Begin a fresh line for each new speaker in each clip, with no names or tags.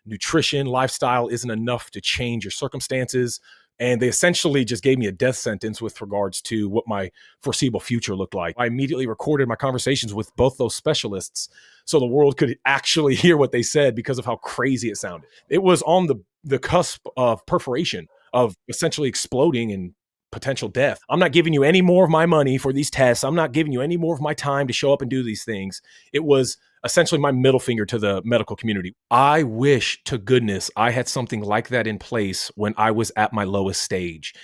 nutrition, lifestyle isn't enough to change your circumstances. And they essentially just gave me a death sentence with regards to what my foreseeable future looked like. I immediately recorded my conversations with both those specialists so the world could actually hear what they said because of how crazy it sounded. It was on the cusp of perforation, of essentially exploding and potential death. I'm not giving you any more of my money for these tests. I'm not giving you any more of my time to show up and do these things. It was essentially my middle finger to the medical community. I wish to goodness I had something like that in place when I was at my lowest stage.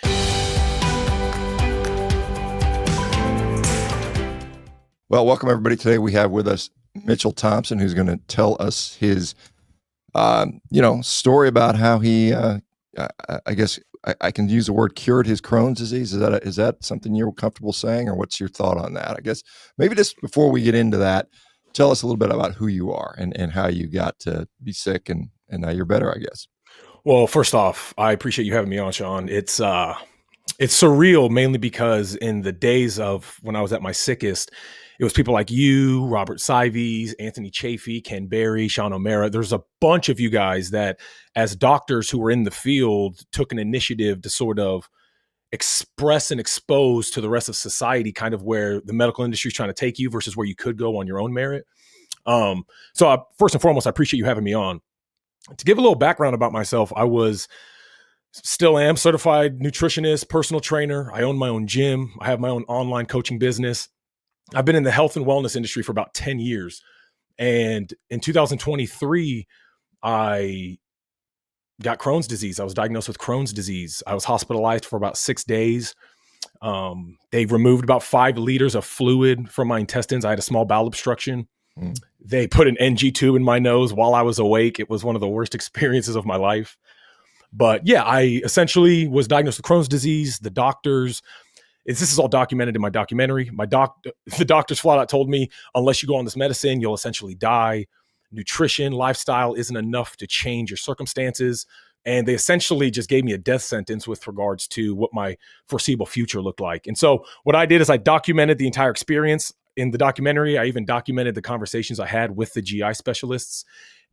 Well, welcome everybody. Today we have with us Mitchell Thompson, who's going to tell us his, story about how he, I guess I can use the word cured his Crohn's disease. Is that something you're comfortable saying, or what's your thought on that? I guess maybe just before we get into that, tell us a little bit about who you are and how you got to be sick and now you're better, I guess.
Well, first off, I appreciate you having me on, Shawn. It's surreal, mainly because in the days of when I was at my sickest, it was people like you, Robert Sives, Anthony Chafee, Ken Berry, Sean O'Mara. There's a bunch of you guys that, as doctors who were in the field, took an initiative to sort of express and expose to the rest of society kind of where the medical industry is trying to take you versus where you could go on your own merit. First and foremost, I appreciate you having me on. To give a little background about myself, I still am certified nutritionist, personal trainer. I own my own gym. I have my own online coaching business. I've been in the health and wellness industry for about 10 years. And in 2023, I got Crohn's disease. I was diagnosed with Crohn's disease. I was hospitalized for about 6 days. They removed about 5 liters of fluid from my intestines. I had a small bowel obstruction. They put an NG tube in my nose while I was awake. It was one of the worst experiences of my life. But yeah, I essentially was diagnosed with Crohn's disease. The doctors, this is all documented in my documentary. The doctors flat out told me, unless you go on this medicine, you'll essentially die. Nutrition, lifestyle isn't enough to change your circumstances. And they essentially just gave me a death sentence with regards to what my foreseeable future looked like. And so what I did is I documented the entire experience in the documentary. I even documented the conversations I had with the GI specialists.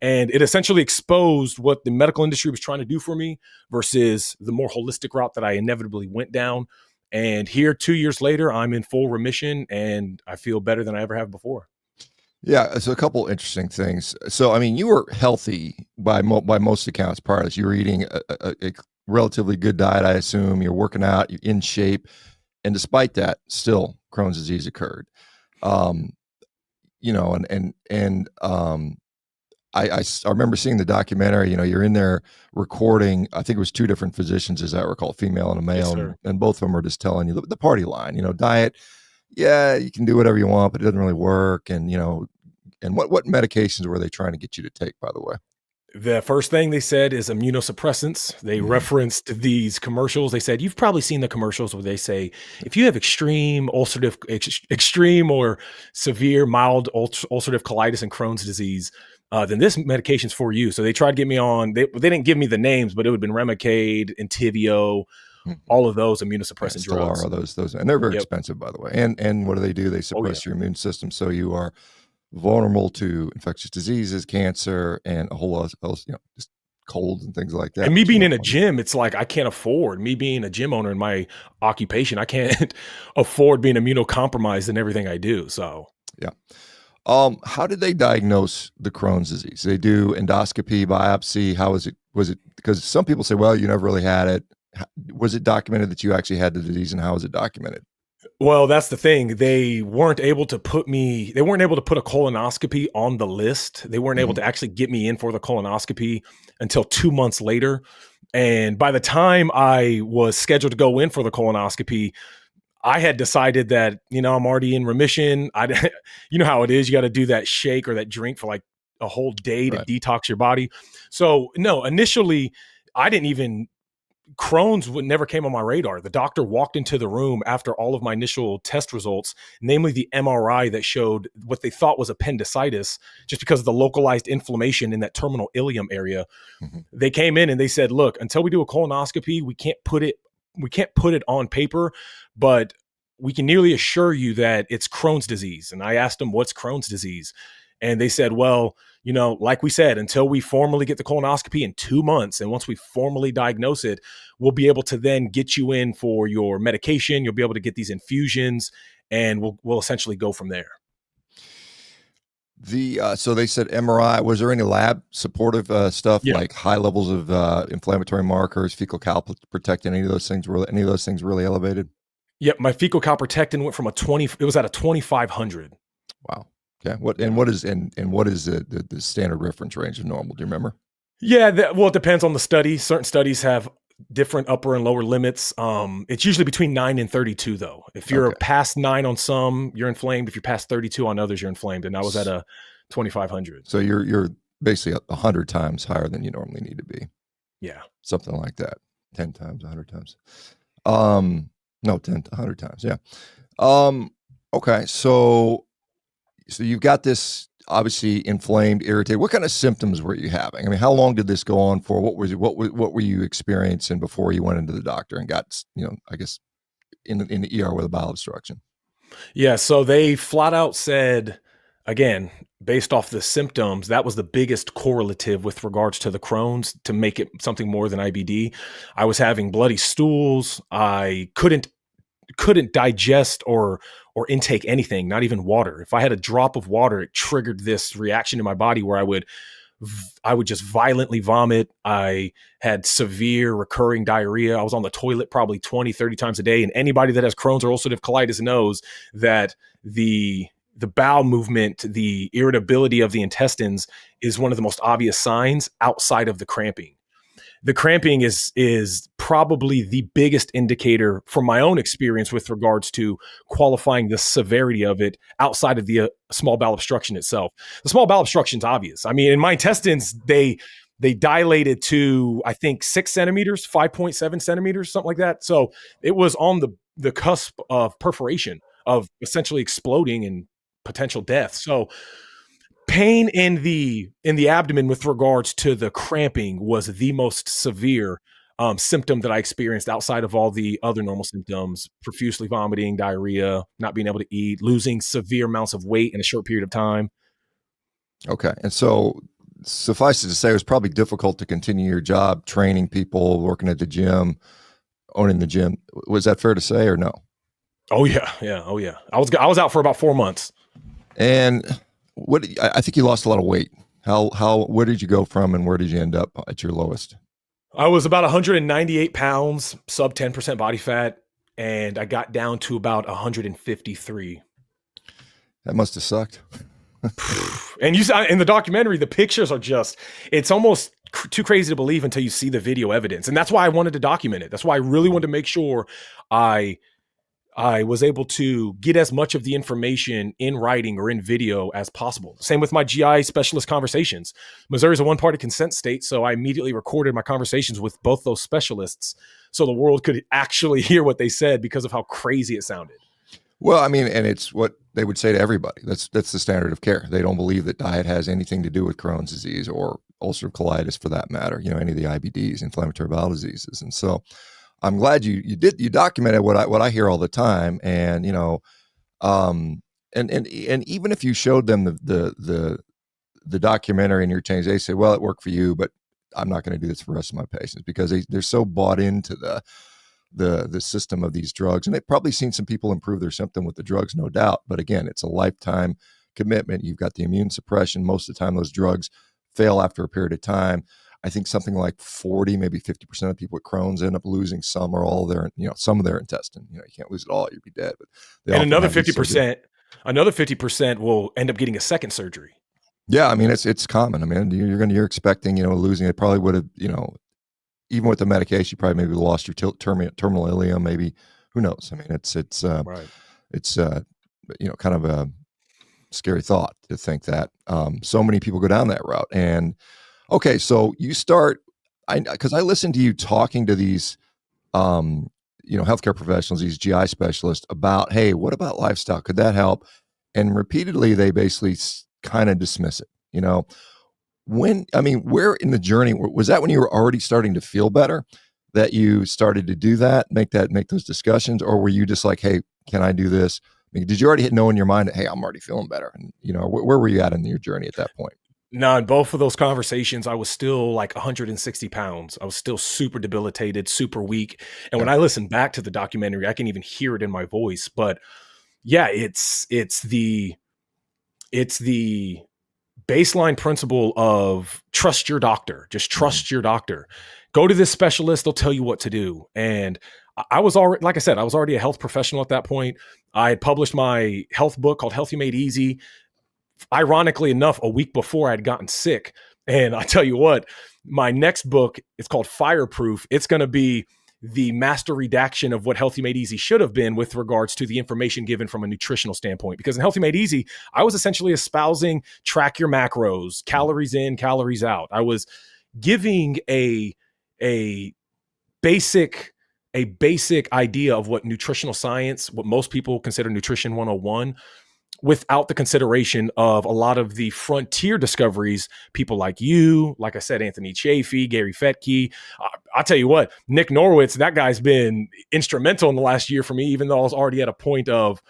And it essentially exposed what the medical industry was trying to do for me versus the more holistic route that I inevitably went down. And here, 2 years later, I'm in full remission and I feel better than I ever have before.
Yeah, so a couple interesting things. So, I mean, you were healthy by most accounts prior to this. You were eating a relatively good diet, I assume. You're working out, you're in shape. And despite that, still Crohn's disease occurred. I remember seeing the documentary. You're in there recording, I think it was 2 different physicians, as I recall, female and a male.
Yes,
and both of them are just telling you the party line, diet. Yeah, you can do whatever you want, but it doesn't really work. And, and what medications were they trying to get you to take, by the way?
The first thing they said is immunosuppressants. They referenced these commercials. They said, you've probably seen the commercials where they say, if you have extreme or severe mild ulcerative colitis and Crohn's disease, then this medication's for you. So they tried to get me on, they didn't give me the names, but it would have been Remicade, Entyvio, all of those immunosuppressant drugs.
Those, and they're very expensive, by the way. And what do? They suppress your immune system, so you are vulnerable to infectious diseases, cancer, and a whole lot else, just colds and things like that.
And me being in a gym, it's like I can't afford, me being a gym owner in my occupation, I can't afford being immunocompromised in everything I do. So
yeah. How did they diagnose the Crohn's disease? They do endoscopy, biopsy. How was it? Because some people say, well, you never really had it. Was it documented that you actually had the disease, and how was it documented?
Well, that's the thing. They weren't able to put a colonoscopy on the list. They weren't able to actually get me in for the colonoscopy until 2 months later. And by the time I was scheduled to go in for the colonoscopy, I had decided that, I'm already in remission. You know how it is. You got to do that shake or that drink for like a whole day to detox your body. So no, initially Crohn's never came on my radar. The doctor walked into the room after all of my initial test results, namely the MRI that showed what they thought was appendicitis, just because of the localized inflammation in that terminal ileum area. They came in and they said, look, until we do a colonoscopy, we can't put it on paper, but we can nearly assure you that it's Crohn's disease. And I asked them, what's Crohn's disease? And they said, well, like we said, until we formally get the colonoscopy in 2 months, and once we formally diagnose it, we'll be able to then get you in for your medication. You'll be able to get these infusions, and we'll essentially go from there.
So they said MRI. Was there any lab supportive stuff
Yeah.
like high levels of inflammatory markers, fecal calprotectin? Any of those things really elevated?
Yep. My fecal calprotectin went from it was at a 2,500.
Wow. Okay. What is the standard reference range of normal? Do you remember?
Yeah. Well, it depends on the study. Certain studies have different upper and lower limits. It's usually between 9 and 32 though. If you're past 9 on some, you're inflamed. If you're past 32 on others, you're inflamed. And I was at a 2,500.
So you're basically 100 times higher than you normally need to be.
Yeah.
Something like that. 10 times, 100 times. No, 100 times. Yeah. Okay. So you've got this obviously inflamed, irritated. What kind of symptoms were you having? I mean, how long did this go on for? What were you experiencing before you went into the doctor and got, I guess in the ER with a bowel obstruction?
Yeah. So they flat out said, again, based off the symptoms, that was the biggest correlative with regards to the Crohn's to make it something more than IBD. I was having bloody stools. I couldn't digest or intake anything, not even water. If I had a drop of water, it triggered this reaction in my body where I would just violently vomit. I had severe recurring diarrhea. I was on the toilet probably 20, 30 times a day. And anybody that has Crohn's or ulcerative colitis knows that the bowel movement, the irritability of the intestines is one of the most obvious signs outside of the cramping. The cramping is probably the biggest indicator from my own experience with regards to qualifying the severity of it outside of the small bowel obstruction itself. The small bowel obstruction is obvious. I mean, in my intestines, they dilated to, I think, 6 centimeters, 5.7 centimeters, something like that. So it was on the cusp of perforation, of essentially exploding and potential death. So pain in the abdomen with regards to the cramping was the most severe symptom that I experienced outside of all the other normal symptoms: profusely vomiting, diarrhea, not being able to eat, losing severe amounts of weight in a short period of time.
Okay. And so suffice it to say, it was probably difficult to continue your job, training people, working at the gym, owning the gym. Was that fair to say or no?
Oh yeah. Yeah. Oh yeah. I was out for about 4 months.
And I think you lost a lot of weight. Where did you go from and where did you end up at your lowest?
I was about 198 pounds, sub 10% body fat, and I got down to about 153.
That must have sucked.
And you saw in the documentary, the pictures are it's almost too crazy to believe until you see the video evidence. And that's why I wanted to document it. That's why I really wanted to make sure I was able to get as much of the information in writing or in video as possible. Same with my GI specialist conversations. Missouri is a one-party consent state, so I immediately recorded my conversations with both those specialists so the world could actually hear what they said because of how crazy it sounded.
Well, I mean, and it's what they would say to everybody. That's the standard of care. They don't believe that diet has anything to do with Crohn's disease or ulcerative colitis for that matter, any of the IBDs, inflammatory bowel diseases. And so I'm glad you documented what I hear all the time. And, and even if you showed them the documentary and your change, they say, well, it worked for you, but I'm not going to do this for the rest of my patients, because they're so bought into the system of these drugs. And they've probably seen some people improve their symptom with the drugs, no doubt. But again, it's a lifetime commitment. You've got the immune suppression. Most of the time, those drugs fail after a period of time. I think something like 40, maybe 50% of people with Crohn's end up losing some or all their, some of their intestine. You can't lose it all; you'd be dead. But
and another 50% will end up getting a second surgery.
Yeah, I mean it's common. I mean you're expecting losing it. Probably would have even with the medication, you probably maybe lost your terminal ileum. Maybe, who knows? I mean it's
right.
It's kind of a scary thought to think that so many people go down that route. And okay, so you start, because I listened to you talking to these, healthcare professionals, these GI specialists about, hey, what about lifestyle? Could that help? And repeatedly, they basically kind of dismiss it. Where in the journey, was that when you were already starting to feel better that you started to do that, make those discussions? Or were you just like, hey, can I do this? mean, did you already know in your mind that, hey, I'm already feeling better? And, where were you at in your journey at that point?
No, in both of those conversations, I was still like 160 pounds. I was still super debilitated, super weak. And when I listen back to the documentary, I can even hear it in my voice. But yeah, it's the baseline principle of trust your doctor. Just trust your doctor. Go to this specialist. They'll tell you what to do. And I was already, like I said, I was already a health professional at that point. I had published my health book called Healthy Made Easy. Ironically enough, a week before I had gotten sick. And I tell you what, my next book, it's called Fireproof. It's going to be the master redaction of what Healthy Made Easy should have been with regards to the information given from a nutritional standpoint. Because in Healthy Made Easy, I was essentially espousing track your macros, calories in, calories out. I was giving a basic idea of what nutritional science, what most people consider nutrition 101, without the consideration of a lot of the frontier discoveries, people like you, like I said, Anthony Chafee, Gary Fettke. I'll tell you what, Nick Norwitz, that guy's been instrumental in the last year for me, even though I was already at a point of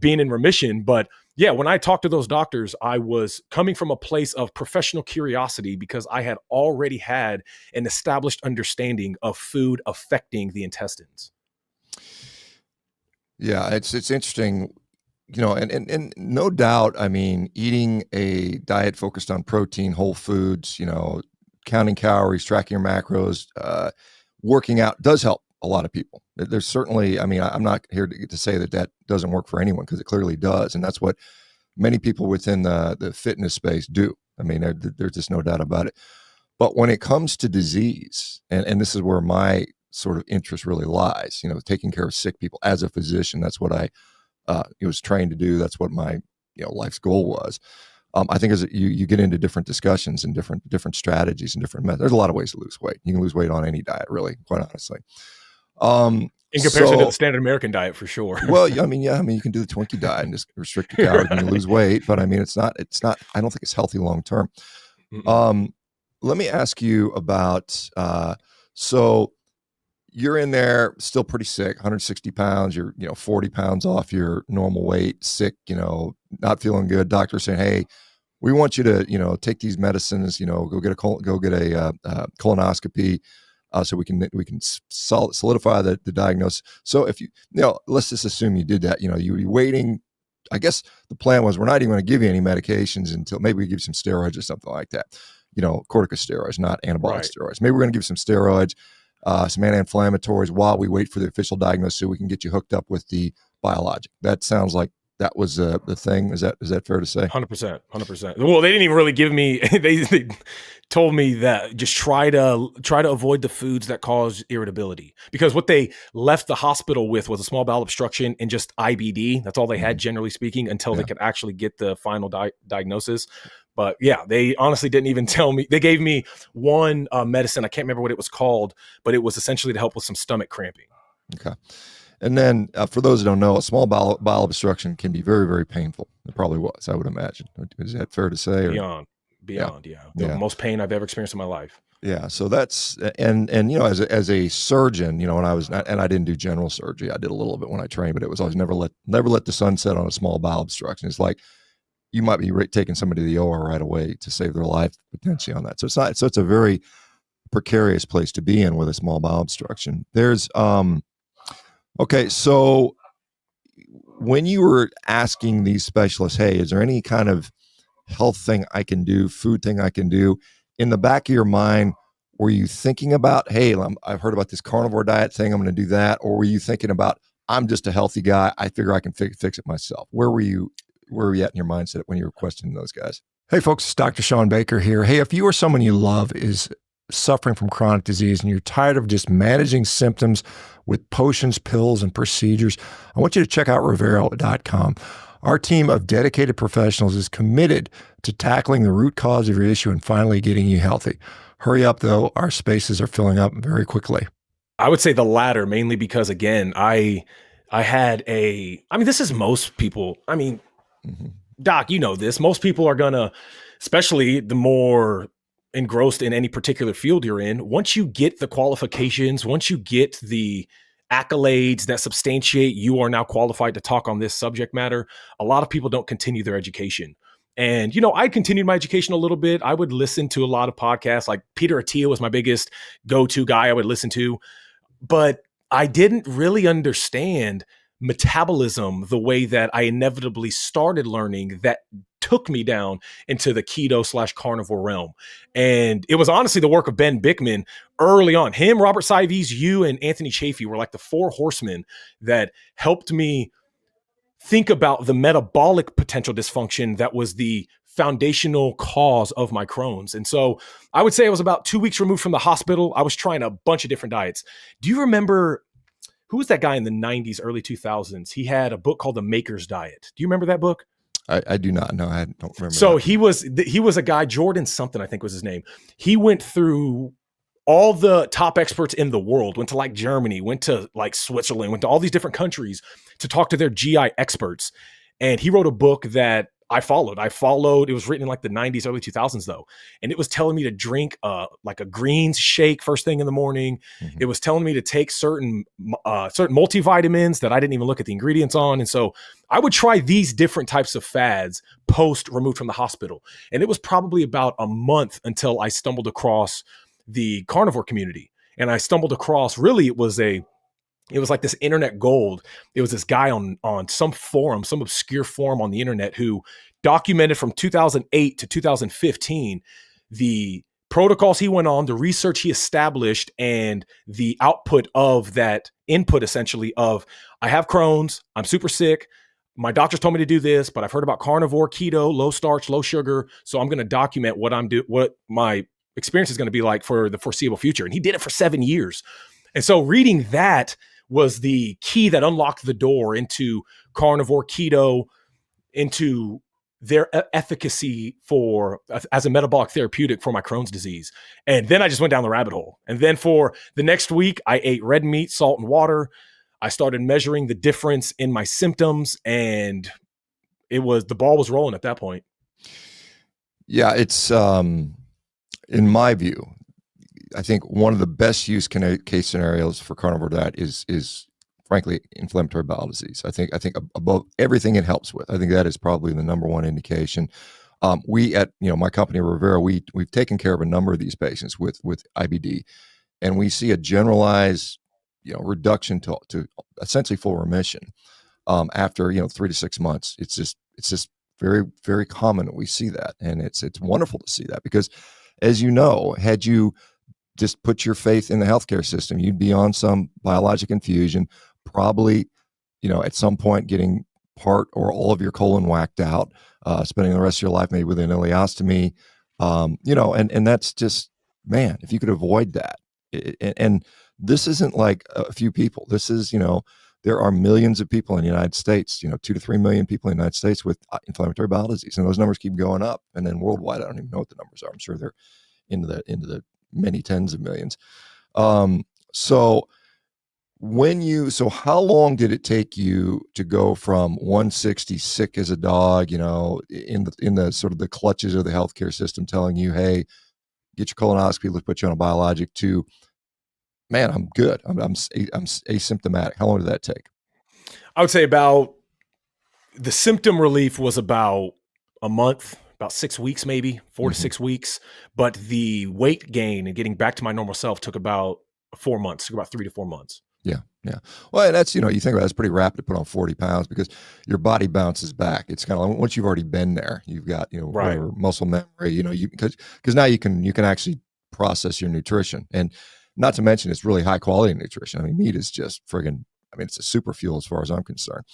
being in remission. But yeah, when I talked to those doctors, I was coming from a place of professional curiosity because I had already had an established understanding of food affecting the intestines.
Yeah, it's interesting. And no doubt, I mean, eating a diet focused on protein, whole foods, counting calories, tracking your macros, working out does help a lot of people. There's certainly, I mean, I'm not here to say that doesn't work for anyone, because it clearly does. And that's what many people within the fitness space do. I mean, there's just no doubt about it. But when it comes to disease, and this is where my sort of interest really lies, taking care of sick people as a physician, that's what I was trained to do. That's what my life's goal was. I think as you get into different discussions and different strategies and different methods, there's a lot of ways to lose weight. You can lose weight on any diet, really, quite honestly.
In comparison to the standard American diet, for sure.
Well, I mean, you can do the Twinkie diet and just restrict your calories and you lose weight. But I mean, it's not. I don't think it's healthy long term. Let me ask you about. So you're in there still pretty sick, 160 pounds. You're 40 pounds off your normal weight, sick. Not feeling good. Doctor saying, hey, we want you to take these medicines. Go get a colonoscopy. So we can solidify the diagnosis. So if let's just assume you did that, you were waiting. I guess the plan was, we're not even going to give you any medications until maybe we give you some steroids or something like that, corticosteroids, not anabolic steroids. Maybe we're going to give some steroids, some anti-inflammatories while we wait for the official diagnosis so we can get you hooked up with the biologic. That sounds like that was the thing. Is that fair to say?
100%. Well, they didn't even really give me, they told me that just try to avoid the foods that cause irritability, because what they left the hospital with was a small bowel obstruction and just IBD. That's all they had, generally speaking, until they could actually get the final diagnosis. But yeah, they honestly didn't even tell me. They gave me one medicine. I can't remember what it was called, but it was essentially to help with some stomach cramping.
Okay. And then for those who don't know, a small bowel obstruction can be very, very painful. It probably was, I would imagine. Is that fair to say?
Beyond, yeah. The most pain I've ever experienced in my life.
Yeah. So that's, and as a surgeon, when I was, and I didn't do general surgery. I did a little bit when I trained, but it was always never let the sun set on a small bowel obstruction. It's like, you might be taking somebody to the OR right away to save their life potentially on that. So it's a very precarious place to be in with a small bowel obstruction. There's, okay, so when you were asking these specialists, hey, is there any kind of health thing I can do, food thing I can do, in the back of your mind, were you thinking about, hey, I've heard about this carnivore diet thing, I'm going to do that? Or were you thinking about, I'm just a healthy guy, I figure I can fix it myself? Where were you at in your mindset when you were questioning those guys? Hey, folks, it's Dr. ShawnBaker here. Hey, if you or someone you love is suffering from chronic disease and you're tired of just managing symptoms with potions, pills, and procedures, I want you to check out Revero.com. Our team of dedicated professionals is committed to tackling the root cause of your issue and finally getting you healthy. Hurry up, though. Our spaces are filling up very quickly.
I would say the latter, mainly because, again, I had this is most people. I mean, Doc, you know this. Most people are gonna, especially the more engrossed in any particular field you're in, once you get the qualifications, once you get the accolades that substantiate you are now qualified to talk on this subject matter, a lot of people don't continue their education. And, I continued my education a little bit. I would listen to a lot of podcasts. Like Peter Attia was my biggest go-to guy I would listen to. But I didn't really understand metabolism the way that I inevitably started learning that took me down into the keto/carnivore realm. And it was honestly the work of Ben Bickman early on. Him, Robert Sives, you, and Anthony Chafee were like the four horsemen that helped me think about the metabolic potential dysfunction that was the foundational cause of my Crohn's. And so I would say I was about 2 weeks removed from the hospital. I was trying a bunch of different diets. Do you remember who was that guy in the 90s, early 2000s? He had a book called The Maker's Diet. Do you remember that book?
I do not know. I don't remember.
So he was a guy, Jordan something, I think was his name. He went through all the top experts in the world, went to like Germany, went to like Switzerland, went to all these different countries to talk to their GI experts. And he wrote a book that I followed. It was written in like the 90s, early 2000s though. And it was telling me to drink like a greens shake first thing in the morning. Mm-hmm. It was telling me to take certain multivitamins that I didn't even look at the ingredients on. And so I would try these different types of fads post removed from the hospital. And it was probably about a month until I stumbled across the carnivore community. And I stumbled across, really, it was like this internet gold. It was this guy on some forum, some obscure forum on the internet, who documented from 2008 to 2015 the protocols he went on, the research he established, and the output of that input, essentially, of I have Crohn's, I'm super sick, my doctors told me to do this, but I've heard about carnivore, keto, low starch, low sugar, so I'm going to document what my experience is going to be like for the foreseeable future. And he did it for 7 years. And so reading that was the key that unlocked the door into carnivore, keto, into their efficacy as a metabolic therapeutic for my Crohn's disease. And then I just went down the rabbit hole. And then for the next week, I ate red meat, salt, and water. I started measuring the difference in my symptoms, and the ball was rolling at that point.
Yeah, it's in my view, I think one of the best use case scenarios for carnivore diet is frankly inflammatory bowel disease. I think above everything it helps with. I think that is probably the number one indication. We at my company Revero, we've taken care of a number of these patients with IBD, and we see a generalized reduction to essentially full remission after 3 to 6 months. It's just very, very common that we see that, and it's wonderful to see that, because as you know, had you just put your faith in the healthcare system, you'd be on some biologic infusion, probably, at some point getting part or all of your colon whacked out, spending the rest of your life maybe with an ileostomy, and that's just, man, if you could avoid that. And this isn't like a few people. This is, there are millions of people in the United States, 2 to 3 million people in the United States with inflammatory bowel disease, and those numbers keep going up. And then worldwide, I don't even know what the numbers are. I'm sure they're into the many tens of millions. So how long did it take you to go from 160 sick as a dog, in the sort of the clutches of the healthcare system telling you, hey, get your colonoscopy, let's put you on a biologic, to, man, I'm good. I'm asymptomatic. How long did that take?
I would say the symptom relief was about a month, about 6 weeks, maybe 4 to 6 weeks. But the weight gain and getting back to my normal self took about 4 months, took about 3 to 4 months. Yeah.
Well, and that's, you think about it, it's pretty rapid to put on 40 pounds because your body bounces back. It's kind of like once you've already been there, you've got, whatever, muscle memory, because now you can actually process your nutrition. And not to mention, it's really high quality nutrition. I mean, meat is just it's a super fuel as far as I'm concerned.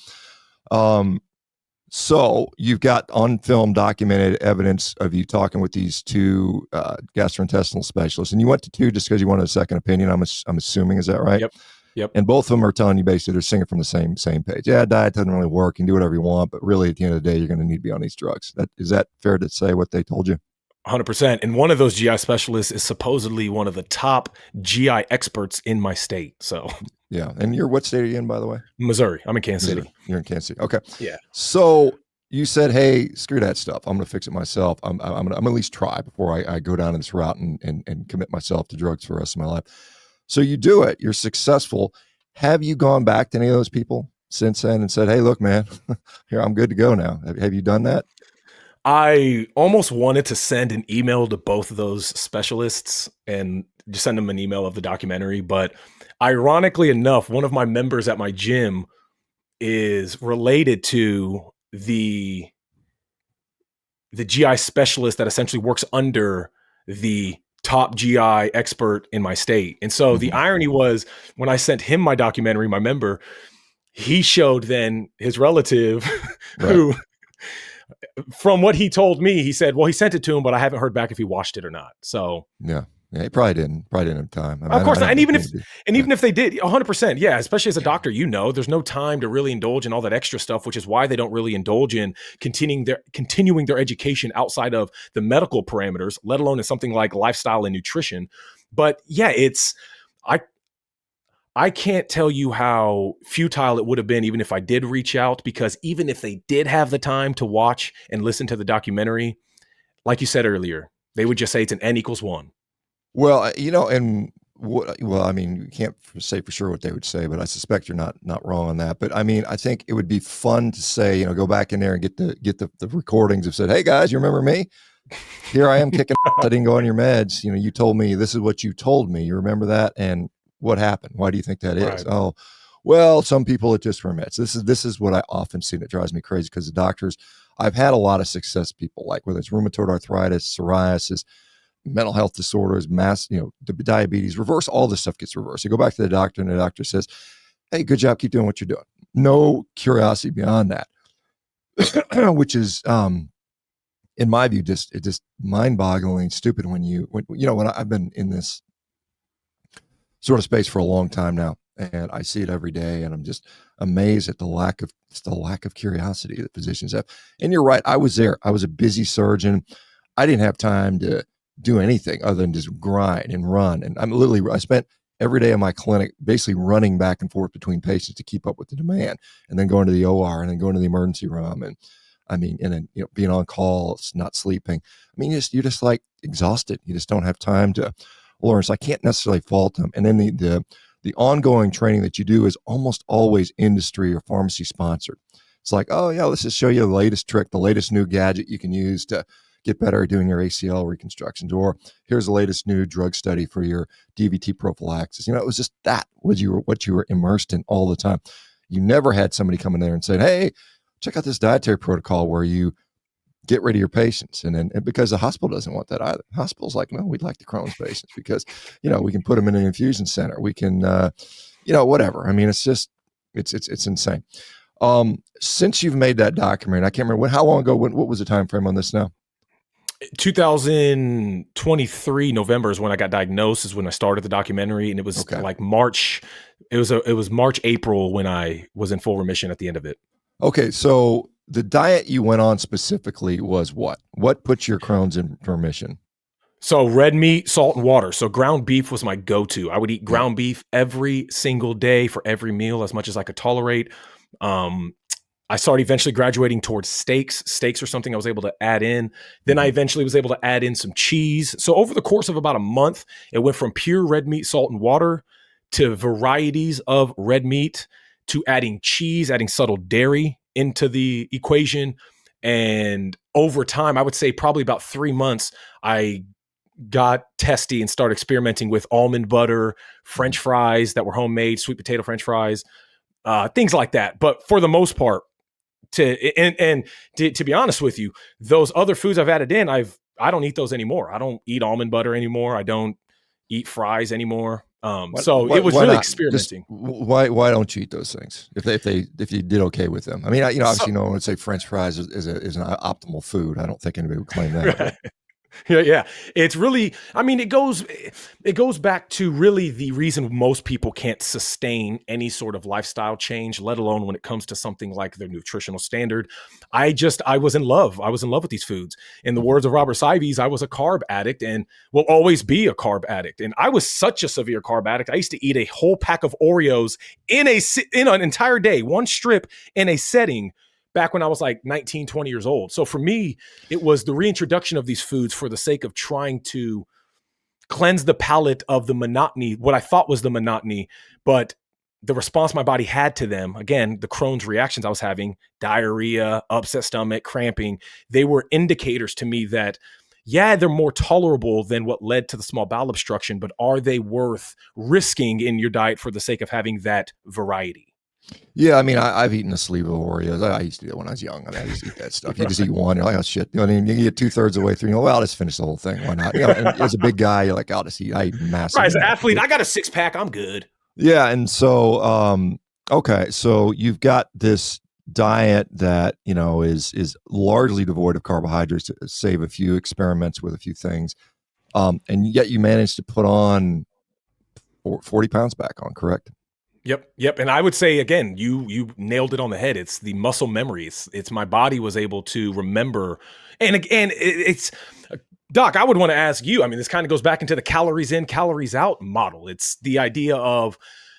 So you've got on film documented evidence of you talking with these two gastrointestinal specialists, and you went to two just because you wanted a second opinion. I'm assuming, is that right?
Yep.
And both of them are telling you basically they're singing from the same page. Yeah, diet doesn't really work. You can do whatever you want, but really at the end of the day, you're going to need to be on these drugs. Is that fair to say what they told you?
100%. And one of those GI specialists is supposedly one of the top GI experts in my state. So
yeah. And what state are you in, by the way?
Missouri. I'm in Kansas City.
You're in Kansas City. Okay.
Yeah.
So you said, hey, screw that stuff. I'm going to fix it myself. I'm going to at least try before I go down this route and commit myself to drugs for the rest of my life. So you do it. You're successful. Have you gone back to any of those people since then and said, "Hey, look, man, here, I'm good to go now"? Have you done that?
I almost wanted to send an email to both of those specialists and just send them an email of the documentary. But ironically enough, one of my members at my gym is related to the GI specialist that essentially works under the top GI expert in my state. And so the irony was, when I sent him my documentary, my member, he showed then his relative who, from what he told me, he said, well, he sent it to him, but I haven't heard back if he watched it or not. So
Yeah. Yeah, he probably didn't have time. I mean,
of course not. And even
if
if they did, 100%, yeah, especially as a doctor, there's no time to really indulge in all that extra stuff, which is why they don't really indulge in continuing their education outside of the medical parameters, let alone in something like lifestyle and nutrition. But yeah, I can't tell you how futile it would have been even if I did reach out, because even if they did have the time to watch and listen to the documentary, like you said earlier, they would just say it's an N equals 1.
Well, and I mean, you can't say for sure what they would say, but I suspect you're not wrong on that. But I mean, I think it would be fun to say, go back in there and get the recordings of said, "Hey guys, you remember me? Here I am kicking. I didn't go on your meds. You told me this is what you told me. You remember that? And what happened? Why do you think that is? Right. Oh, well, some people it just remits. This is what I often see that drives me crazy, because the doctors, I've had a lot of success people, like whether it's rheumatoid arthritis, psoriasis, mental health disorders, diabetes, reverse, all this stuff gets reversed. You go back to the doctor and the doctor says, "Hey, good job. Keep doing what you're doing." No curiosity beyond that, which is, in my view, just mind-bogglingly stupid when I've been in this sort of space for a long time now, and I see it every day, and I'm just amazed at the lack of curiosity that physicians have. And you're right. I was there. I was a busy surgeon. I didn't have time to do anything other than just grind and run. And I spent every day in my clinic basically running back and forth between patients to keep up with the demand, and then going to the OR, and then going to the emergency room. And I mean, and then, being on call, not sleeping. I mean, you're just like exhausted. You just don't have time to learn. So I can't necessarily fault them. And then the ongoing training that you do is almost always industry or pharmacy sponsored. It's like, "Oh yeah, let's just show you the latest trick, the latest new gadget you can use to get better at doing your ACL reconstructions," or "Here's the latest new drug study for your DVT prophylaxis." It was just what you were immersed in all the time. You never had somebody come in there and say, "Hey, check out this dietary protocol where you get rid of your patients." And because the hospital doesn't want that either. The hospital's like, "No, we'd like the Crohn's patients because, we can put them in an infusion center. We can, whatever." I mean, it's just, it's insane. Since you've made that documentary, I can't remember how long ago, what was the time frame on this now?
2023 November is when I got diagnosed, is when I started the documentary. And it was like March. It was March, April when I was in full remission at the end of it.
Okay. So the diet you went on specifically was what? What put your Crohn's in remission?
So red meat, salt, and water. So ground beef was my go-to. I would eat ground beef every single day for every meal, as much as I could tolerate. I started eventually graduating towards steaks. Steaks are something I was able to add in. Then I eventually was able to add in some cheese. So over the course of about a month, it went from pure red meat, salt, and water to varieties of red meat, to adding cheese, adding subtle dairy into the equation. And over time, I would say probably about 3 months, I got testy and started experimenting with almond butter, French fries that were homemade, sweet potato French fries, things like that. But for the most part, to be honest with you, those other foods I've added in, I don't eat those anymore. I don't eat almond butter anymore. I don't eat fries anymore. It was really experimenting.
Why don't you eat those things if you did okay with them? I mean, obviously no one would say French fries is an optimal food. I don't think anybody would claim that.
Right. Yeah. It's really, I mean, it goes back to really the reason most people can't sustain any sort of lifestyle change, let alone when it comes to something like their nutritional standard. I was in love. I was in love with these foods. In the words of Robert Sives, I was a carb addict and will always be a carb addict. And I was such a severe carb addict. I used to eat a whole pack of Oreos in an entire day, one strip in a setting, back when I was like 19, 20 years old. So for me, it was the reintroduction of these foods for the sake of trying to cleanse the palate of the monotony, what I thought was the monotony, but the response my body had to them, again, the Crohn's reactions I was having, diarrhea, upset stomach, cramping, they were indicators to me that, yeah, they're more tolerable than what led to the small bowel obstruction, but are they worth risking in your diet for the sake of having that variety?
Yeah, I mean, I've eaten a sleeve of Oreos. I used to do it when I was young. I mean, I used to eat that stuff. You just eat one, you're like, oh shit. You know, I mean, you get 2/3 of the way through, you know, well, I'll just finish the whole thing. Why not? You know, and as a big guy, you're like, I'll just eat. I eat massive.
Right, as an athlete, I got a 6-pack. I'm good.
Yeah, and so okay, so you've got this diet that, you know, is largely devoid of carbohydrates, save a few experiments with a few things, and yet you managed to put on 40 pounds back on, correct?
Yep. And I would say, again, you nailed it on the head. It's the muscle memory. It's my body was able to remember. And again, it's Doc, I would want to ask you, I mean, this kind of goes back into the calories in, calories out model. It's the idea of,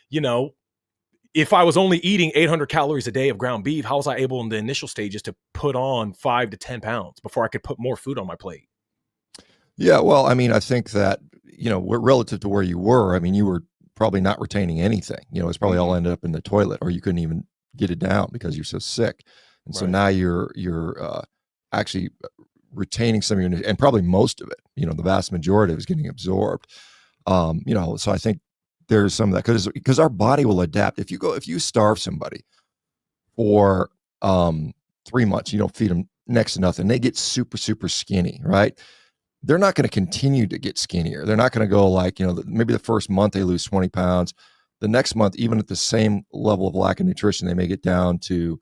you know, if I was only eating 800 calories a day of ground beef, how was I able in the initial stages to put on 5 to 10 pounds before I could put more food on my plate?
Yeah, well, I mean, I think that, you know, relative to where you were, I mean, you were probably not retaining anything. You know, it's probably all ended up in the toilet, or you couldn't even get it down because you're so sick. And so now you're actually retaining some of your, and probably most of it, you know, the vast majority of it is getting absorbed. You know, so I think there's some of that because our body will adapt. If you starve somebody for 3 months, you don't feed them next to nothing, they get super, super skinny, right? They're not going to continue to get skinnier. They're not going to go like, you know, maybe the first month they lose 20 pounds. The next month, even at the same level of lack of nutrition, they may get down to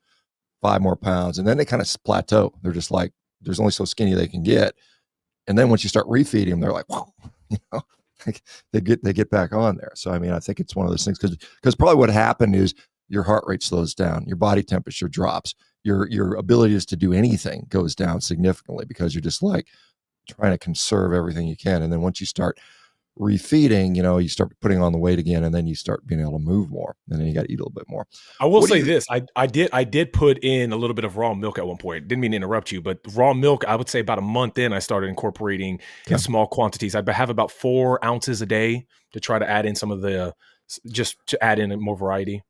5 more pounds. And then they kind of plateau. They're just like, there's only so skinny they can get. And then once you start refeeding them, they're like, whoa, you know, they get back on there. So, I mean, I think it's one of those things because probably what happened is your heart rate slows down, your body temperature drops, your ability to do anything goes down significantly because you're just like, trying to conserve everything you can. And then once you start refeeding, you know, you start putting on the weight again, and then you start being able to move more, and then you got to eat a little bit more.
I will say this. I did put in a little bit of raw milk at one point. Didn't mean to interrupt you, but raw milk, I would say about a month in, I started incorporating in small quantities. I'd have about 4 ounces a day to try to add in some of the, just to add in more variety.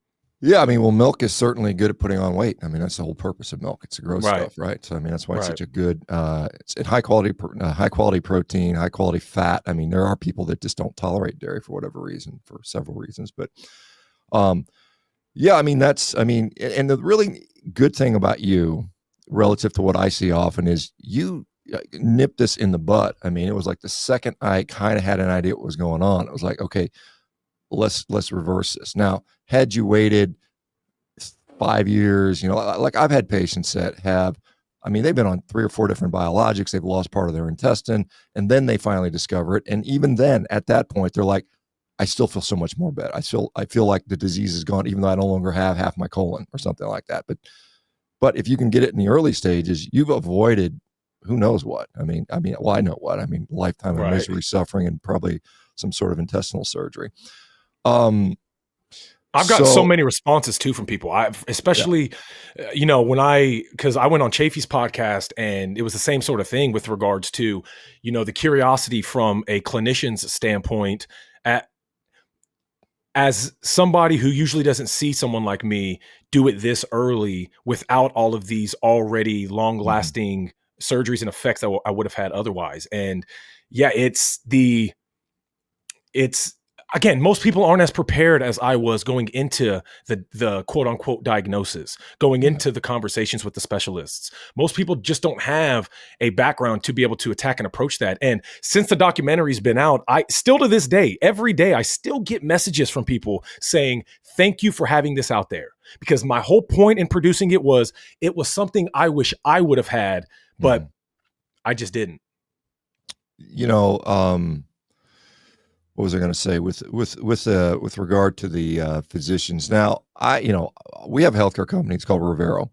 Yeah, I mean, well, milk is certainly good at putting on weight. I mean, that's the whole purpose of milk. It's the growth stuff, right? So, I mean, that's why it's such a good, it's high quality protein, high quality fat. I mean, there are people that just don't tolerate dairy for whatever reason, for several reasons. But, yeah, I mean, and the really good thing about you relative to what I see often is you nipped this in the butt. I mean, it was like the second I kind of had an idea what was going on, it was like, okay, let's reverse this. Now, had you waited 5 years, you know, like I've had patients that have, I mean, they've been on 3 or 4 different biologics, they've lost part of their intestine, and then they finally discover it. And even then, at that point, they're like, I still feel so much more better. I feel like the disease is gone, even though I no longer have half my colon or something like that. But if you can get it in the early stages, you've avoided who knows what. I mean, well, I know what. I mean, lifetime of misery, suffering, and probably some sort of intestinal surgery.
I've got so many responses too from people. Especially, you know, because I went on Chafee's podcast and it was the same sort of thing with regards to, you know, the curiosity from a clinician's standpoint as somebody who usually doesn't see someone like me do it this early without all of these already long lasting surgeries and effects that I would have had otherwise. And yeah, again, most people aren't as prepared as I was going into the quote unquote diagnosis, going into the conversations with the specialists. Most people just don't have a background to be able to attack and approach that. And since the documentary's been out, I still to this day, every day, I still get messages from people saying, thank you for having this out there. Because my whole point in producing it was something I wish I would have had, but I just didn't.
You know, what was I going to say with regard to the physicians? Now, we have a healthcare company. It's called Revero.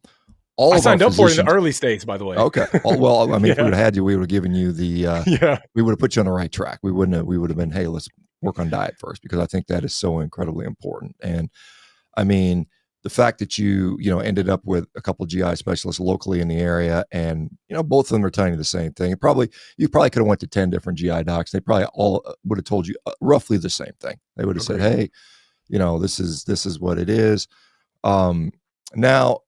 I signed up for it in the early stages, by the way.
Okay. Well, I mean, if we would have had you, we would have given you we would have put you on the right track. We would have been, hey, let's work on diet first, because I think that is so incredibly important. And I mean, the fact that you ended up with a couple of GI specialists locally in the area, and both of them are telling you the same thing. You probably could have went to 10 different GI docs. They probably all would have told you roughly the same thing. They would have said, "Hey, this is what it is. Now,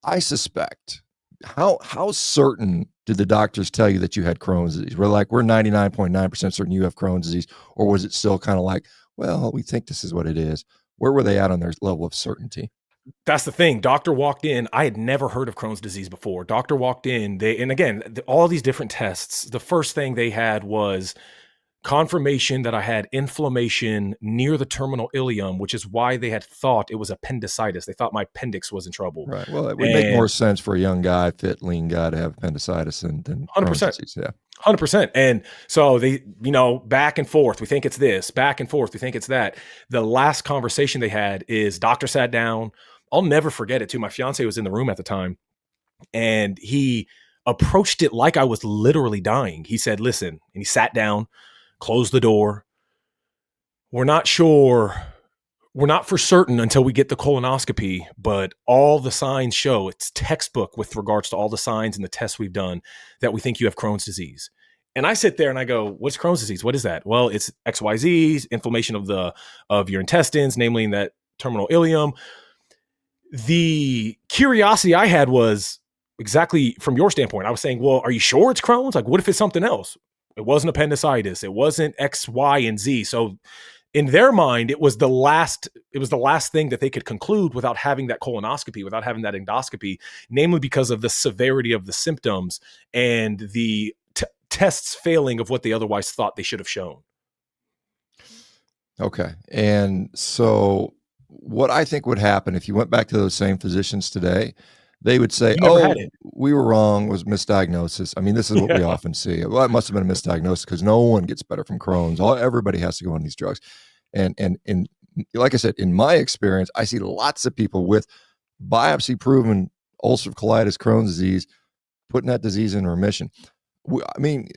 I suspect, how certain did the doctors tell you that you had Crohn's disease? We're 99.9% certain you have Crohn's disease, or was it still kind of like, well, we think this is what it is? Where were they at on their level of certainty?
That's the thing. Doctor walked in. I had never heard of Crohn's disease before. Doctor walked in. And again, all these different tests. The first thing they had was confirmation that I had inflammation near the terminal ileum, which is why they had thought it was appendicitis. They thought my appendix was in trouble.
Right. Well, it would make more sense for a young guy, fit, lean guy to have appendicitis than 100%. Disease. Yeah.
100%. And so they, back and forth. We think it's this. Back and forth. We think it's that. The last conversation they had is doctor sat down. I'll never forget it too. My fiance was in the room at the time, and he approached it like I was literally dying. He said, listen, and he sat down, closed the door. We're not sure. We're not for certain until we get the colonoscopy, but all the signs show, it's textbook with regards to all the signs and the tests we've done, that we think you have Crohn's disease. And I sit there and I go, what's Crohn's disease? What is that? Well, it's XYZ, inflammation of your intestines, namely in that terminal ileum. The curiosity I had was exactly from your standpoint. I was saying, well, are you sure it's Crohn's? Like, what if it's something else? It wasn't appendicitis. It wasn't X, Y, and Z. So in their mind, it was the last thing that they could conclude without having that colonoscopy, without having that endoscopy, namely because of the severity of the symptoms and the tests failing of what they otherwise thought they should have shown.
Okay. And so what I think would happen if you went back to those same physicians today, they would say, we were wrong, it was misdiagnosis. I mean, this is what we often see. Well, it must have been a misdiagnosis because no one gets better from Crohn's. Everybody has to go on these drugs. And like I said, in my experience, I see lots of people with biopsy-proven ulcerative colitis, Crohn's disease, putting that disease in remission. I mean,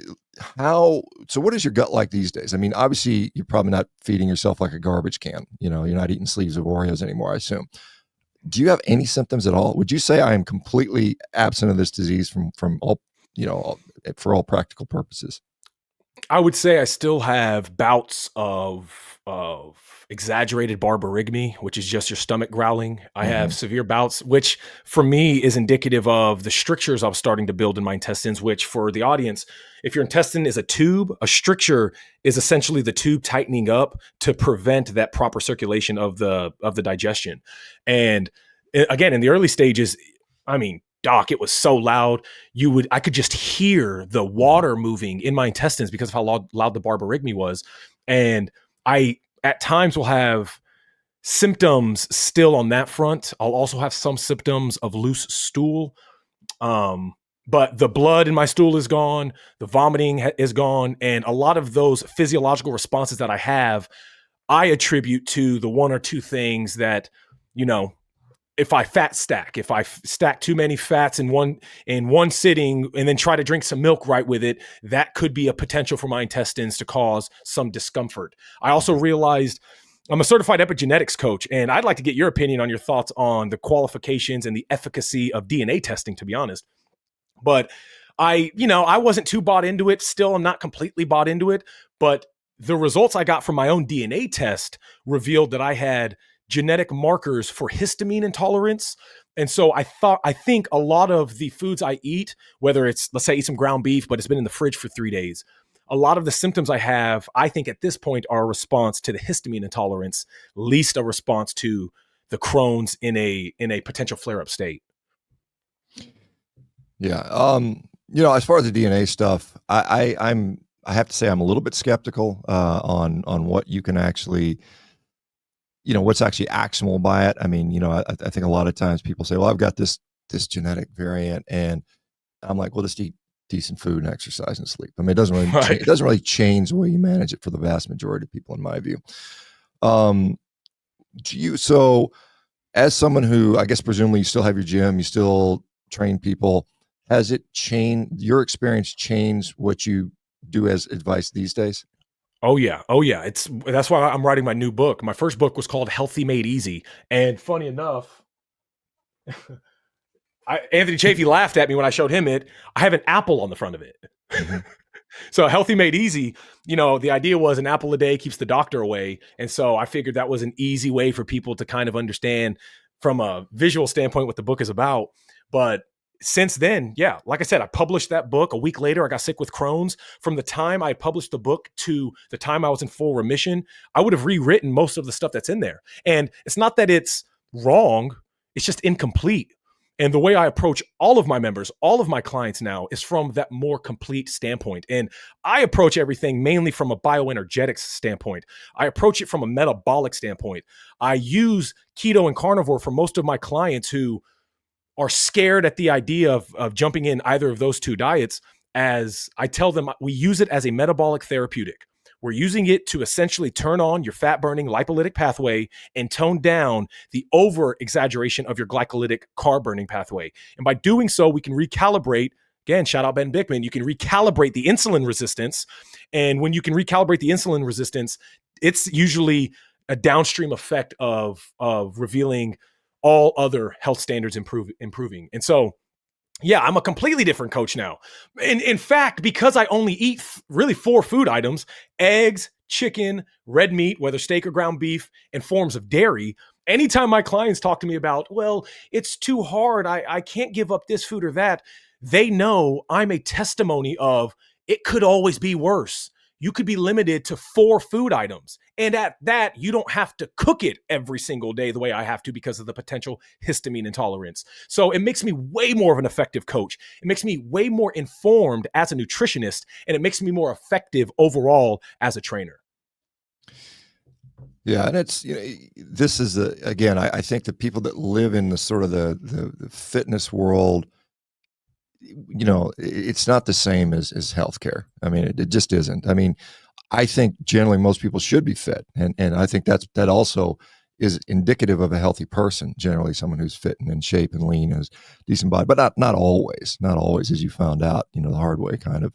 so what is your gut like these days? I mean, obviously, you're probably not feeding yourself like a garbage can. You're not eating sleeves of Oreos anymore, I assume. Do you have any symptoms at all? Would you say I am completely absent of this disease from all, for all practical purposes?
I would say I still have bouts of exaggerated barbarigmy, which is just your stomach growling. I have severe bouts, which for me is indicative of the strictures I was starting to build in my intestines, which for the audience, if your intestine is a tube, a stricture is essentially the tube tightening up to prevent that proper circulation of the digestion. And again, in the early stages, I mean, Doc, it was so loud. I could just hear the water moving in my intestines because of how loud the barbarigmy was. And I, at times, will have symptoms still on that front. I'll also have some symptoms of loose stool. But the blood in my stool is gone. The vomiting is gone. And a lot of those physiological responses that I have, I attribute to the one or two things that, if I stack too many fats in one sitting and then try to drink some milk right with it, that could be a potential for my intestines to cause some discomfort. I also realized I'm a certified epigenetics coach, and I'd like to get your opinion on your thoughts on the qualifications and the efficacy of DNA testing, to be honest. But I wasn't too bought into it. Still, I'm not completely bought into it, but the results I got from my own DNA test revealed that I had genetic markers for histamine intolerance. And so I think a lot of the foods I eat, whether it's, let's say, eat some ground beef, but it's been in the fridge for 3 days, a lot of the symptoms I have, I think at this point are a response to the histamine intolerance, least a response to the Crohn's in a potential flare-up state.
Yeah. As far as the DNA stuff, I have to say I'm a little bit skeptical on what you can actually, what's actually actionable by it. I mean, I think a lot of times people say, well, I've got this genetic variant, and I'm like, well, just eat decent food and exercise and sleep. I mean, it doesn't really change the way you manage it for the vast majority of people, in my view. So as someone who, I guess, presumably you still have your gym, you still train people, has it changed, your experience changed what you do as advice these days?
Oh yeah. That's why I'm writing my new book. My first book was called Healthy Made Easy. And funny enough, Anthony Chafee laughed at me when I showed him it. I have an apple on the front of it. So healthy made easy, the idea was an apple a day keeps the doctor away. And so I figured that was an easy way for people to kind of understand from a visual standpoint what the book is about. But since then, yeah, like I said, I published that book. A week later, I got sick with Crohn's. From the time I published the book to the time I was in full remission, I would have rewritten most of the stuff that's in there. And it's not that it's wrong, it's just incomplete. And the way I approach all of my members, all of my clients now is from that more complete standpoint. And I approach everything mainly from a bioenergetics standpoint. I approach it from a metabolic standpoint. I use keto and carnivore for most of my clients who are scared at the idea of jumping in either of those two diets. As I tell them, we use it as a metabolic therapeutic. We're using it to essentially turn on your fat burning lipolytic pathway and tone down the over exaggeration of your glycolytic carb burning pathway. And by doing so, we can recalibrate. Again, shout out Ben Bickman. You can recalibrate the insulin resistance. And when you can recalibrate the insulin resistance, it's usually a downstream effect of revealing all other health standards improving. And so, yeah, I'm a completely different coach now. In fact, because I only eat really 4 food items: eggs, chicken, red meat, whether steak or ground beef, and forms of dairy. Anytime my clients talk to me about, well, it's too hard, I can't give up this food or that, they know I'm a testimony of it could always be worse. You could be limited to 4 food items. And at that, you don't have to cook it every single day the way I have to because of the potential histamine intolerance. So it makes me way more of an effective coach. It makes me way more informed as a nutritionist, and it makes me more effective overall as a trainer.
Yeah, and it's this is again, I think the people that live in the sort of the fitness world, it's not the same as healthcare. I mean, it just isn't. I mean, I think generally most people should be fit, and I think that also is indicative of a healthy person. Generally, someone who's fit and in shape and lean, has decent body, but not always, as you found out, the hard way, kind of.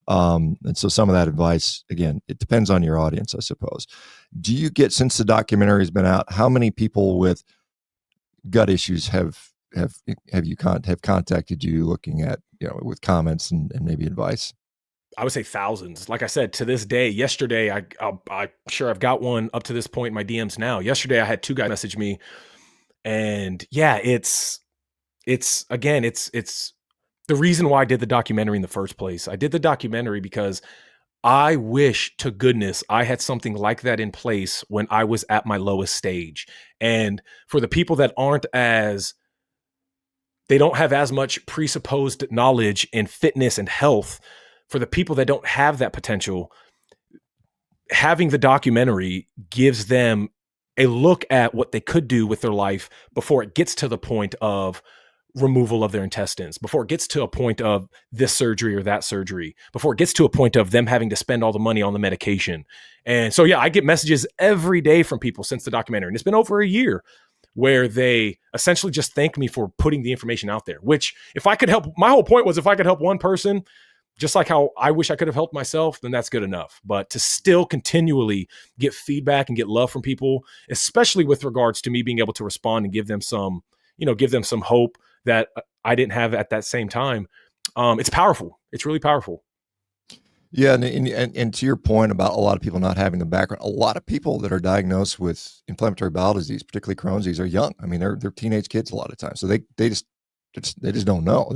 And so some of that advice, again, it depends on your audience, I suppose. Do you get, since the documentary has been out, how many people with gut issues have contacted you looking at, with comments and maybe advice?
I would say thousands. Like I said, to this day, yesterday, I'm sure I've got one up to this point in my DMs now. Yesterday, I had 2 guys message me, and yeah, it's the reason why I did the documentary in the first place. I did the documentary because I wish to goodness I had something like that in place when I was at my lowest stage. And for the people that they don't have as much presupposed knowledge in fitness and health, for the people that don't have that potential, having the documentary gives them a look at what they could do with their life before it gets to the point of removal of their intestines, before it gets to a point of this surgery or that surgery, before it gets to a point of them having to spend all the money on the medication. And so, yeah, I get messages every day from people since the documentary, and it's been over a year, where they essentially just thank me for putting the information out there, which if I could help, my whole point was if I could help one person, just like how I wish I could have helped myself, then that's good enough. But to still continually get feedback and get love from people, especially with regards to me being able to respond and give them some hope that I didn't have at that same time, it's powerful. It's really powerful.
Yeah, and to your point about a lot of people not having the background, a lot of people that are diagnosed with inflammatory bowel disease, particularly Crohn's disease, are young. I mean, they're teenage kids a lot of times, so they just don't know.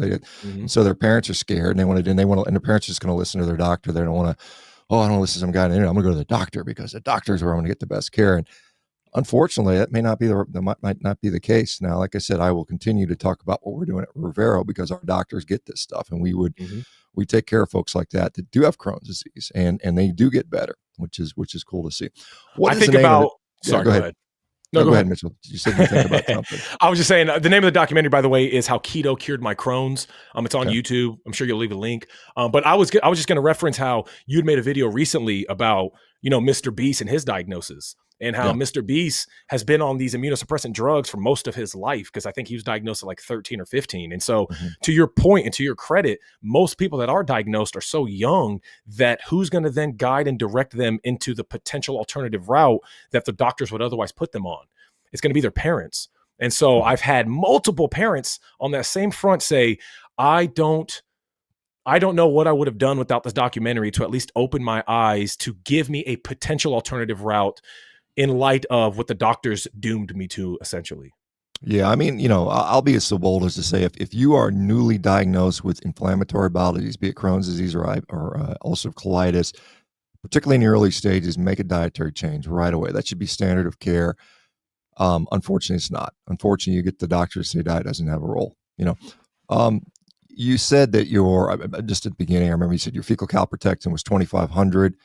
So their parents are scared, and they want to, and their parents are just going to listen to their doctor. They don't want to. Oh, I don't listen to some guy. I'm going to go to the doctor because the doctor is where I'm going to get the best care. And unfortunately, that might not be the case. Now, like I said, I will continue to talk about what we're doing at Revero because our doctors get this stuff, and we take care of folks like that do have Crohn's disease, and they do get better, which is cool to see.
What I think about. Sorry,
go ahead. No, go ahead, Mitchell. You said you think about something.
I was just saying, the name of the documentary, by the way, is How Keto Cured My Crohn's. It's on YouTube. I'm sure you'll leave a link. But I was just going to reference how you'd made a video recently about, Mr. Beast and his diagnosis, and how Mr. Beast has been on these immunosuppressant drugs for most of his life, because I think he was diagnosed at like 13 or 15. And so to your point and to your credit, most people that are diagnosed are so young that who's going to then guide and direct them into the potential alternative route that the doctors would otherwise put them on? It's going to be their parents. And so I've had multiple parents on that same front say, I don't I don't know what I would have done without this documentary to at least open my eyes to give me a potential alternative route in light of what the doctors doomed me to, essentially.
Yeah, I mean, I'll be so bold as to say if you are newly diagnosed with inflammatory bowel disease, be it Crohn's disease or ulcerative colitis, particularly in the early stages, make a dietary change right away. That should be standard of care. Unfortunately, it's not. Unfortunately, you get the doctors say diet doesn't have a role. You said that just at the beginning, I remember you said your fecal calprotectin was 2,500.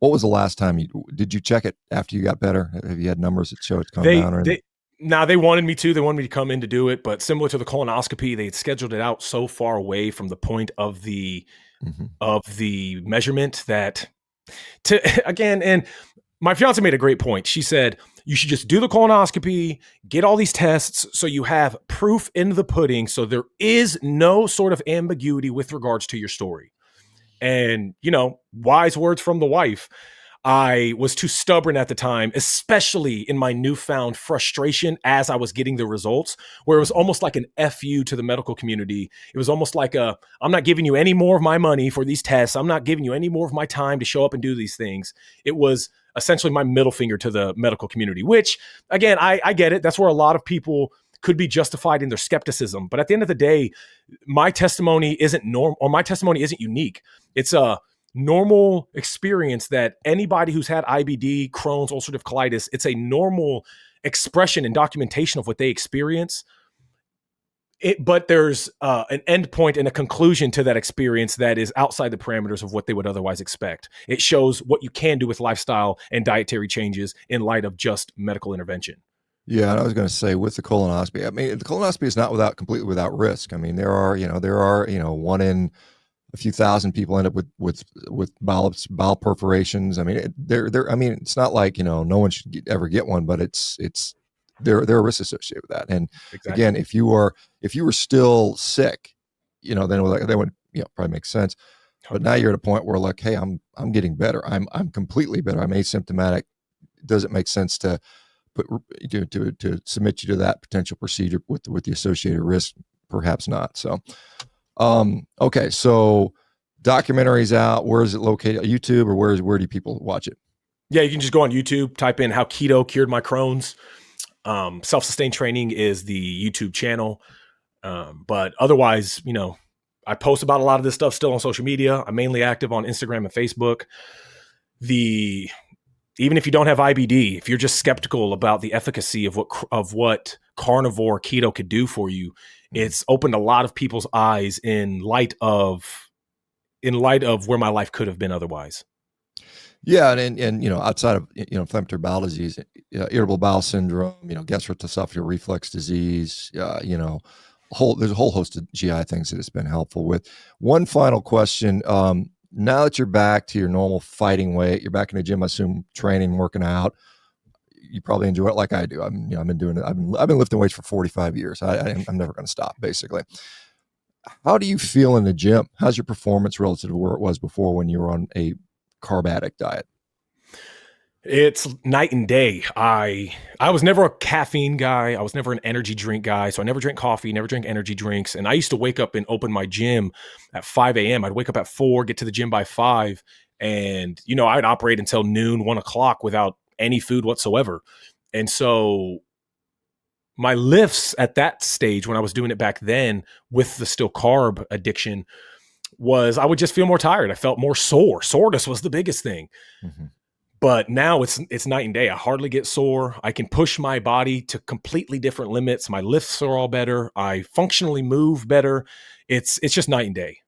What was the last time did you check it after you got better? Have you had numbers that show it's come down? Or
they wanted me to. They wanted me to come in to do it, but similar to the colonoscopy, they had scheduled it out so far away from the point of the measurement that and my fiance made a great point. She said, you should just do the colonoscopy, get all these tests so you have proof in the pudding. So there is no sort of ambiguity with regards to your story. And, wise words from the wife. I was too stubborn at the time, especially in my newfound frustration as I was getting the results, where it was almost like an FU to the medical community. It was almost like I'm not giving you any more of my money for these tests. I'm not giving you any more of my time to show up and do these things. It was essentially my middle finger to the medical community, which, again, I get it. That's where a lot of people could be justified in their skepticism. But at the end of the day, my testimony isn't my testimony isn't unique. It's a normal experience that anybody who's had IBD, Crohn's, ulcerative colitis, it's a normal expression and documentation of what they experience. But there's an end point and a conclusion to that experience that is outside the parameters of what they would otherwise expect. It shows what you can do with lifestyle and dietary changes in light of just medical intervention.
Yeah, and I was going to say with the colonoscopy, I mean, the colonoscopy is not completely without risk. I mean, there are one in a few thousand people end up with bowel perforations. I mean, it's not like, no one should ever get one, but there are risks associated with that. And exactly. Again, if you were still sick, then that would probably make sense. But now you're at a point where like, hey, I'm getting better. I'm completely better. I'm asymptomatic. Does it make sense to submit you to that potential procedure with the associated risk? Perhaps not. So, okay. So documentary's out. Where is it located? YouTube, or where do people watch it?
Yeah, you can just go on YouTube, type in how keto cured my Crohn's. Self-sustained training is the YouTube channel. But otherwise, I post about a lot of this stuff still on social media. I'm mainly active on Instagram and Facebook. Even if you don't have IBD, if you're just skeptical about the efficacy of what carnivore keto could do for you, it's opened a lot of people's eyes in light of where my life could have been otherwise.
Yeah, and outside of inflammatory bowel disease, irritable bowel syndrome, gastroesophageal reflux disease, there's a whole host of GI things that it's been helpful with. One final question. Now that you're back to your normal fighting weight, you're back in the gym, I assume, training, working out, you probably enjoy it like I do. I've been doing it. I've been lifting weights for 45 years. I'm never going to stop, basically. How do you feel in the gym? How's your performance relative to where it was before when you were on a carb addict diet?
It's night and day. I was never a caffeine guy. I was never an energy drink guy. So I never drank coffee, never drank energy drinks. And I used to wake up and open my gym at 5 a.m. I'd wake up at 4, get to the gym by 5. And, I'd operate until noon, 1 o'clock without any food whatsoever. And so my lifts at that stage, when I was doing it back then with the still carb addiction, was I would just feel more tired. I felt more sore. Soreness was the biggest thing. Mm-hmm. But now it's night and day. I hardly get sore. I can push my body to completely different limits. My lifts are all better. I functionally move better. It's just night and day.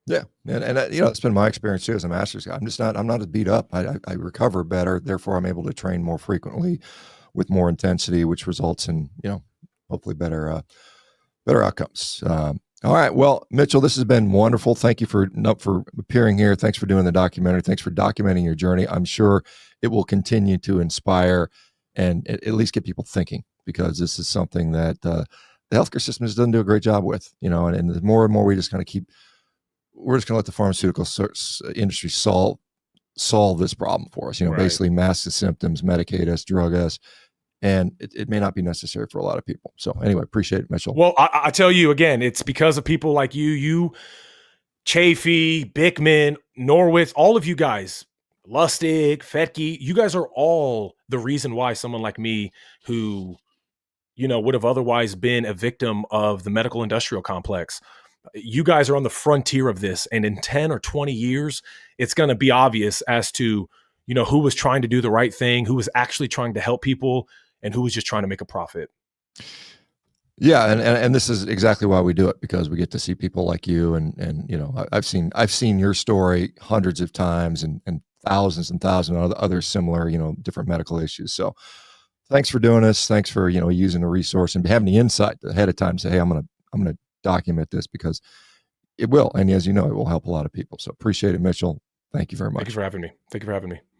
Yeah. And it's been my experience too as a master's guy. I'm not as beat up. I recover better. Therefore, I'm able to train more frequently with more intensity, which results in, hopefully better outcomes. All right. Well, Mitchell, this has been wonderful. Thank you for appearing here. Thanks for doing the documentary. Thanks for documenting your journey. I'm sure it will continue to inspire and at least get people thinking, because this is something that the healthcare system doesn't do a great job with, and the more and more we're just going to let the pharmaceutical industry solve this problem for us, right. Basically mask the symptoms, medicate us, drug us. And it may not be necessary for a lot of people. So anyway, appreciate it, Mitchell.
Well, I tell you again, it's because of people like you. Chafee, Bickman, Norwitz, all of you guys, Lustig, Fetke, you guys are all the reason why someone like me who, would have otherwise been a victim of the medical industrial complex, you guys are on the frontier of this. And in 10 or 20 years, it's going to be obvious as to, who was trying to do the right thing, who was actually trying to help people, and who was just trying to make a profit.
Yeah, and this is exactly why we do it, because we get to see people like you, and I've seen your story hundreds of times, and thousands and thousands of other similar different medical issues. So thanks for doing this. Thanks for using the resource and having the insight ahead of time to say, hey, I'm gonna document this, because it will, and as you know, it will help a lot of people. So appreciate it, Mitchell. Thank you very much.
Thank you for having me.